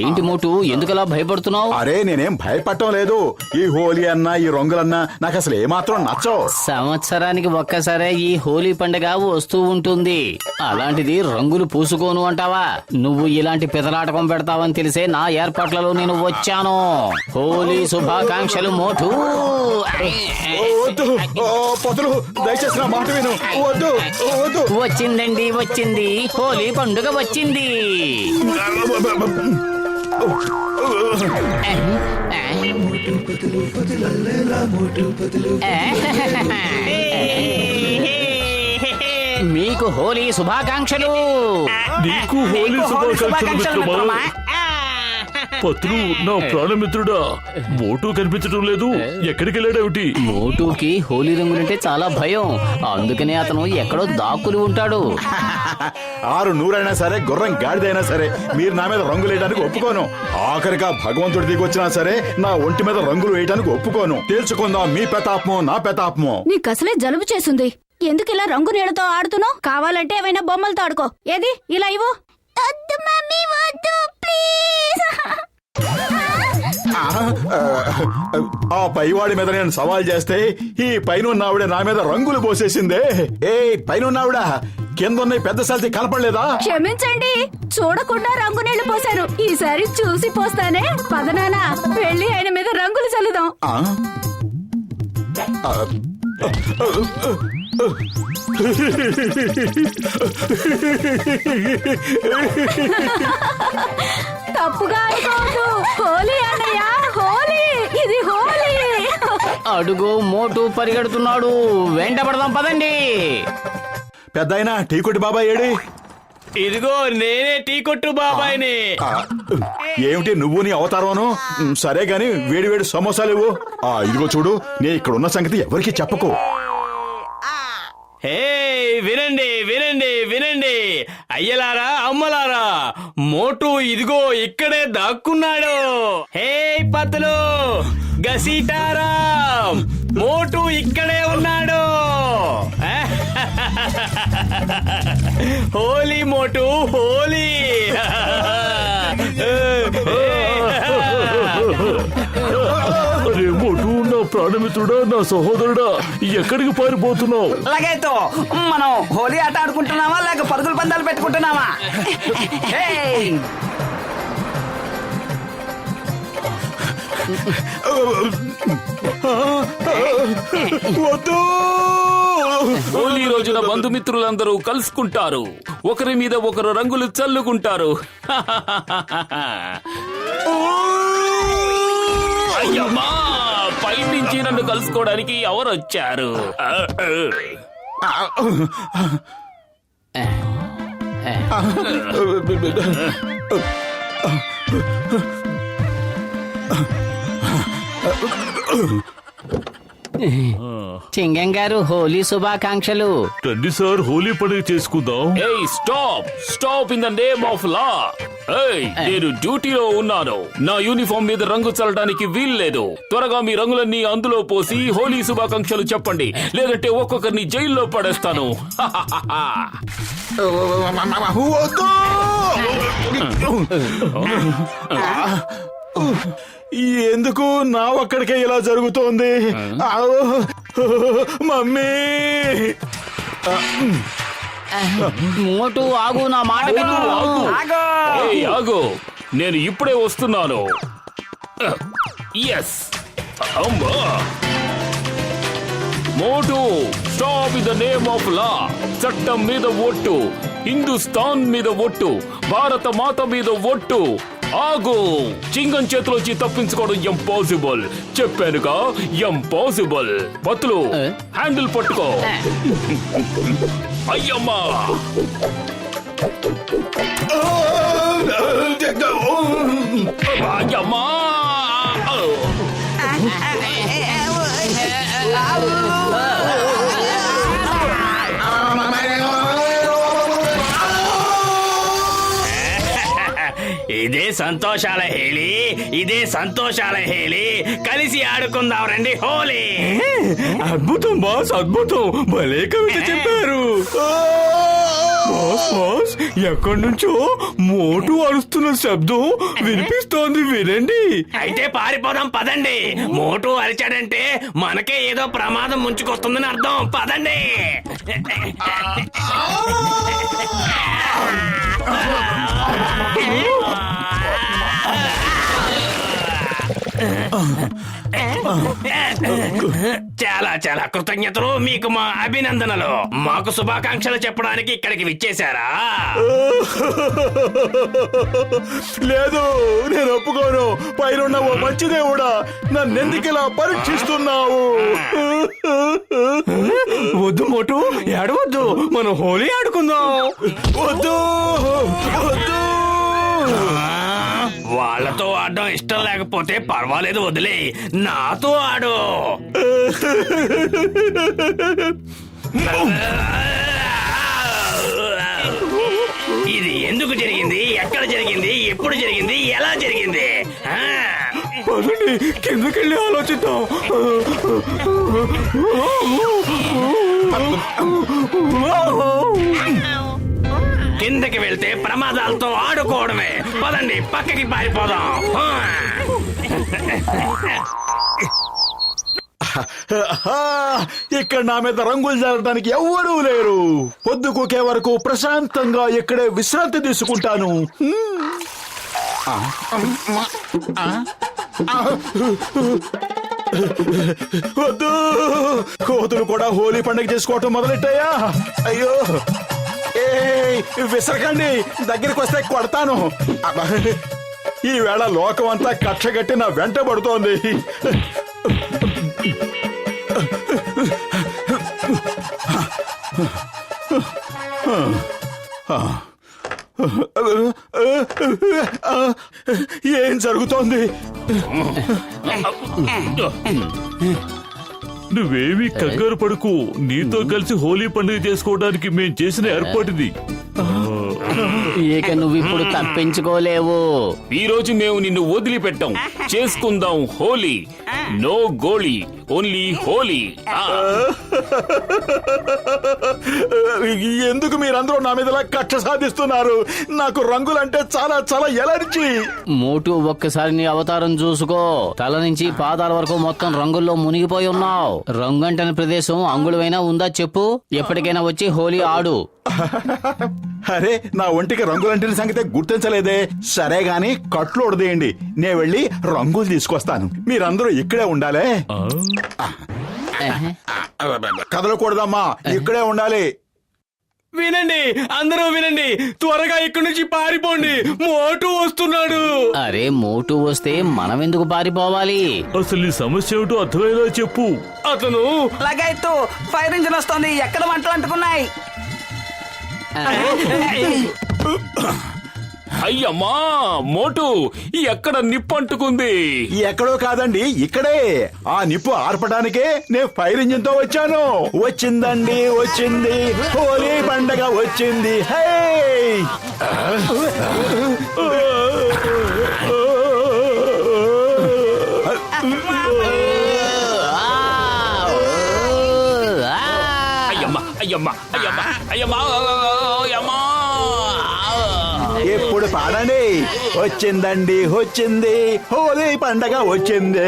ఏంటి మోటు, ఎందుకలా భయపడుతున్నావు? అరే నేనేం భయపడటం లేదు. ఈ హోలీ అన్నా ఈ రంగులన్నా నాకు అసలు ఏమాత్రం నచ్చవు. సంవత్సరానికి ఒక్కసారే ఈ హోలీ పండుగ వస్తూ ఉంటుంది. అలాంటిది రంగులు పూసుకోను అంటావా? నువ్వు ఇలాంటి పెదలాటకం పెడతావని తెలిసే నా ఏర్పాట్లలో నేను వచ్చాను. హోలీ శుభాకాంక్షలు మోటు. వద్దు పొదలు, దయచేసి నా మాట విను. వద్దు వద్దు. వచ్చిందండి, వచ్చింది హోలీ పండుగ వచ్చింది. మీకు హోలీ శుభాకాంక్షలు. నీకు హోలీ శుభాకాంక్షలు మిత్రమా. పత్రు, నా ప్రాణమిత్రుడా, మోటు కనిపించడం లేదు. ఎక్కడికి వెళ్ళాడేమిటి? మోటుకి హోలీ రంగులంటే చాలా భయం. అందుకనే అతను ఎక్కడో దాక్కుని ఉంటాడు. 600 సరే, గుర్రం గాడిదైనా సరే మీరు నా మీద రంగులు వేయడానికి ఒప్పుకోను. ఆఖరిగా భగవంతుడి దిగి వచ్చినా సరే నా ఒంటి మీద రంగులు వేయడానికి ఒప్పుకోను. తేల్చుకుందాం మీ పెతాపమో నా పెతాపమో. నీకు అసలే జలుబు చేసింది. ఎందుకు ఇలా రంగు నీళ్ళతో ఆడుతున్నావు? కావాలంటే ఏమైనా బొమ్మలతో ఆడుకో. ఏది ఇలా ఇవ్వు. ఆ పైవాడి మీద నేను సవాల్ చేస్తే ఈ పైనున్నావిడ నా మీద రంగులు పోసేసిందే. ఏ పైనున్నావిడ, కింద పెద్ద సల్తి కనపడలేదా? క్షమించండి, చూడకుండా రంగు నీళ్లు పోసాను. ఈసారి చూసి పోస్తానే. పదనానా, వెళ్ళి ఆయన మీద రంగులు చల్లుదాం. తప్పుగా అనుకోవద్దు. హోలీ అన్నయ్య, హోలీ, ఇది హోలీ. అడుగు, మోటు పరిగెడుతున్నాడు. వెంట పడదాం పదండి. పెద్దాయన టీ కొట్టి బాబాయ్ ఏడి? ఇదిగో నేనే టీ కొట్టు బాబాయిని. ఏమిటి నువ్వు నీ అవతారమును? సరే గాని వేడి వేడి సమోసాలు ఇవ్వు. ఇదిగో చూడు, నే ఇక్కడ ఉన్న సంగతి ఎవరికి చెప్పకు. హే, వినండి వినండి వినండి, అయ్యలారా అమ్మలారా, మోటు ఇదిగో ఇక్కడే దాక్కున్నాడు. హే పత్తులు, గసీటారా, మోటు ఇక్కడే ఉన్నాడు. హోలీ మోటు, హోలీ. అరే మోటు, నా ప్రాణమిత్రుడా, నా సహోదరుడా, ఎక్కడికి పారిపోతున్నావు? అలాగైతే మనం హోలీ ఆట ఆడుకుంటున్నావా లేక పరుగుల పందాలు పెట్టుకుంటున్నావా? వద్దు. హోలీ రోజున బంధుమిత్రులందరూ కలుసుకుంటారు. ఒకరి మీద ఒకరు రంగులు చల్లుకుంటారు. అయ్యమ్మా, పై నుంచి నన్ను కలుసుకోవడానికి ఎవరు వచ్చారు? చింగం గారు, హోలీ శుభాకాంక్షలు. రండి సార్, హోలీ పండుగ చేసుకుందాం. ఏయ్, stop stop in the name of లా. ఏయ్, నేను డ్యూటీలో ఉన్నాను. నా యూనిఫామ్ మీద రంగు చల్లడానికి వీల్లేదు. త్వరగా మీ రంగులన్నీ అందులో పోసి హోలీ శుభాకాంక్షలు చెప్పండి, లేదంటే ఒక్కొక్కరిని జైల్లో పడేస్తాను. ఎందుకు నా ఒక్కడికే ఇలా జరుగుతోంది? మమ్మీ, మోటు ఆగు, నా మాట విను. ఏయ్, ఆగు, నేను ఇప్పుడే వస్తున్నాను. ఎస్, అమ్మా. మోటు, stop in the name of law. చట్టం మీద ఒట్టు, హిందుస్థాన్ మీద ఒట్టు, భారత మాత మీద ఒట్టు. ఆగు, చింగం చేతిలోంచి తప్పించుకోవడం ఇంపాసిబుల్. చెప్పానుగా, ఇంపాసిబుల్. పత్తులు, హ్యాండిల్ పట్టుకో. అయ్యమ్మా, అయ్యమ్మా. ఇదే సంతోషాల హేళి, ఇదే సంతోషాల హేళి. కలిసి ఆడుకుందాం రండి హోలీ. అద్భుతం బాస్, అద్భుతం. భలే కవిత చెప్పారు. బాస్ బాస్, ఎక్కడి నుంచో మోటు అరుస్తున్న శబ్దం వినిపిస్తోంది, వినండి. అయితే పారిపోదాం పదండి. మోటు అరిచాడంటే మనకే ఏదో ప్రమాదం ముంచుకొస్తుందని అర్థం. పదండి. చాలా చాలా కృతజ్ఞతలు. మీకు మా అభినందనలు. మాకు శుభాకాంక్షలు చెప్పడానికి ఇక్కడికి విచ్చేశారా? లేదు, నేను ఒప్పుకోను. పైన ఓ మంచి దేవుడా, నన్నెందుకు ఇలా పరీక్షిస్తున్నావు? వద్దు మోటు, ఏడవద్దు. మనం హోలీ ఆడుకుందాం. వద్దు వద్దు. వాళ్ళతో ఆడడం ఇష్టం లేకపోతే పర్వాలేదు, వదిలే. నాతో ఆడు. ఇది ఎందుకు జరిగింది, ఎక్కడ జరిగింది, ఎప్పుడు జరిగింది, ఎలా జరిగింది? పదండి కిందకెళ్ళి ఆలోచిద్దాం. కిందకి వెళ్తే ప్రమాదాలతో ఆడుకోవడమే. పదండి పక్కకి పారిపోదాం. ఇక్కడ నా మీద రంగులు జరగడానికి ఎవ్వరూ లేరు. పొద్దుకూకే వరకు ప్రశాంతంగా ఇక్కడే విశ్రాంతి తీసుకుంటాను. వద్దు, కోతులు కూడా హోలీ పండుగ చేసుకోవటం మొదలెట్టాయా? అయ్యో, ఏ విసరకండి, దగ్గరికి వస్తే కొడతాను. ఈవేళ లోకం అంతా కక్షగట్టి నా వెంట పడుతోంది. ఏం జరుగుతోంది? నువ్వేమీ కంగారు పడుకు. నీతో కలిసి హోలీ పండుగ చేసుకోవడానికి మేం చేసిన ఏర్పాటుది. ఇక నువ్వు ఇప్పుడు తప్పించుకోలేవు. ఈ రోజు మేము నిన్ను వదిలిపెట్టాం. చేసుకుందాం హోలీ. నో గోళీ, ఓన్లీ హోలీ. ఎందుకు మీరందరూ నా మీద కక్ష సాధిస్తున్నారు? నాకు రంగులంటే చాలా చాలా ఎలర్జీ. మోటు, ఒక్కసారి నీ అవతారం చూసుకో. తల నుంచి పాదాల వరకు మొత్తం రంగుల్లో మునిగిపోయి ఉన్నావు. రంగంటని ప్రదేశం అంగుళమైనా ఉందా చెప్పు? ఎప్పటికైనా వచ్చి హోలీ ఆడు. అరే, నా ఒంటికి రంగులంటిన సంగతే గుర్తించలేదే. సరే గాని కట్లు ఉడదేయండి, నే వెళ్ళి రంగులు తీసుకొస్తాను. మీరందరూ ఇక్కడే ఉండాలే. కదలకూడదమ్మా, ఇక్కడే ఉండాలి. వినండి, అందరూ వినండి. త్వరగా ఇక్కడి నుంచి పారిపోండి. మోటు వస్తున్నాడు. అరే, మోటు వస్తే మనం ఎందుకు పారిపోవాలి? అసలు ఈ సమస్య ఏమిటో అర్థమయ్యేలా చెప్పు. అతను లగాయత్తు, ఫైర్ ఇంజిన్ వస్తుంది. ఎక్కడ మంటలు అంటుకున్నాయి? అయ్యమ్మా మోటు, ఎక్కడ నిప్పంటుకుంది? ఎక్కడో కాదండి, ఇక్కడే. ఆ నిప్పు ఆర్పడానికే నేను ఫైర్ ఇంజిన్ తో వచ్చాను. వచ్చిందండి, వచ్చింది. హోలీ పండగ వచ్చింది. హే, అయ్యమ్మా అయ్యమ్మా అయ్యమ్మా అయ్యమ్మా అయ్యమ్మా. ఎప్పుడు పాడండి. వచ్చిందండి, వచ్చింది. హోలీ పండగ వచ్చింది.